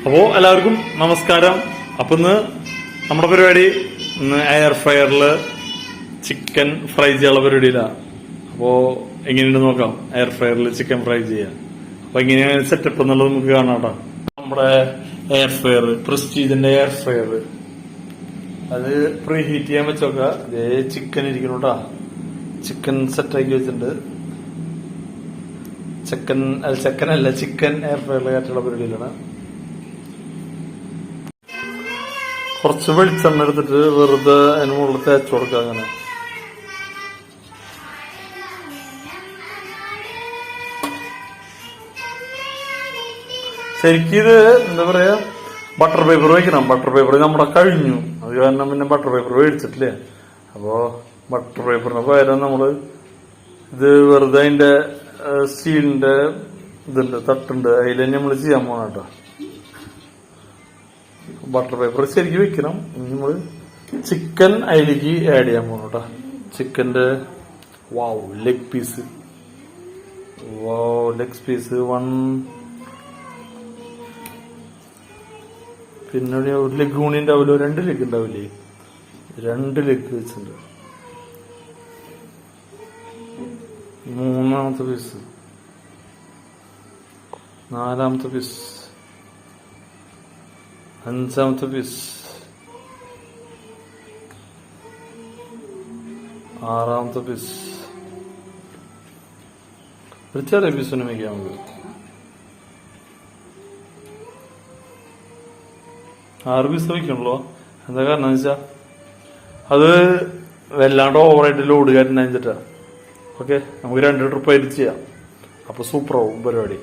അപ്പോ എല്ലാവർക്കും നമസ്കാരം. അപ്പൊ ഇന്ന് നമ്മുടെ പരിപാടി എയർ ഫ്രയറില് ചിക്കൻ ഫ്രൈ ചെയ്യാനുള്ള പരിപാടിയിലാണ്. അപ്പോ എങ്ങനെയുണ്ട് നോക്കാം എയർ ഫ്രയറിൽ ചിക്കൻ ഫ്രൈ ചെയ്യാൻ. അപ്പൊ എങ്ങനെയാണ് സെറ്റപ്പ് എന്നുള്ളത് നമുക്ക് കാണാട്ടോ. നമ്മുടെ എയർ ഫ്രയർ, പ്രസ്റ്റീജിന്റെ എയർ ഫ്രയർ, അത് പ്രീ ഹീറ്റ് ചെയ്യാൻ വെച്ചോക്ക. അതേ ചിക്കൻ ഇരിക്കണോട്ടാ. ചിക്കൻ സെറ്റാക്കി വെച്ചിട്ടുണ്ട്. ചിക്കൻ എയർ ഫ്രയറിൽ കയറ്റുള്ള പരിപാടിയിലാണ്. കുറച്ച് വെളിച്ചെണ്ണ എടുത്തിട്ട് വെറുതെ അതിന് മുകളിൽ തേച്ചു കൊടുക്കുക. അങ്ങനെ ശരിക്കും ഇത് എന്താ പറയാ, ബട്ടർ പേപ്പർ വയ്ക്കണം. ബട്ടർ പേപ്പർ നമ്മുടെ കഴിഞ്ഞു, അത് കാരണം പിന്നെ ബട്ടർ പേപ്പർ മേടിച്ചിട്ടില്ലേ. അപ്പോ ബട്ടർ പേപ്പറിന് പകരം നമ്മള് ഇത് വെറുതെ അതിന്റെ സ്റ്റീലിന്റെ ഇതുണ്ട്, തട്ടുണ്ട്, അതിൽ തന്നെ നമ്മള് ചെയ്യാൻ പോണ കേട്ടോ. ബട്ടർ പേപ്പർ ശരിക്കും വെക്കണം. ഇനി നമ്മള് ചിക്കൻ അതിലേക്ക് ആഡ് ചെയ്യാൻ പോകണം കേട്ടോ. ചിക്കന്റെ ലെഗ് പീസ്, ലെഗ് പീസ് 1, പിന്നെ ഒരു ലെഗ് കൂടി ഉണ്ടാവില്ലോ, 2 ലെഗ് ഉണ്ടാവില്ലേ, 2 ലെഗ് വെച്ചിട്ടുണ്ട്. 3ാമത്തെ പീസ്, 4ാമത്തെ പീസ്, 5ാമത്തെ പീസ്, 6ാമത്തെ പീസ്. ഒരു ചെറിയ പീസിന് വയ്ക്കാം നമുക്ക്. 6 പീസ് വയ്ക്കണല്ലോ. എന്താ കാരണം വെച്ചാ അത് വല്ലാണ്ട് ഓവറായിട്ട് ലോഡ് കയറ്റുന്ന വെച്ചിട്ടാ. ഓക്കെ, നമുക്ക് 2 ട്രിപ്പ് ആയിട്ട് ചെയ്യാം. അപ്പൊ സൂപ്പറാവും പരിപാടി.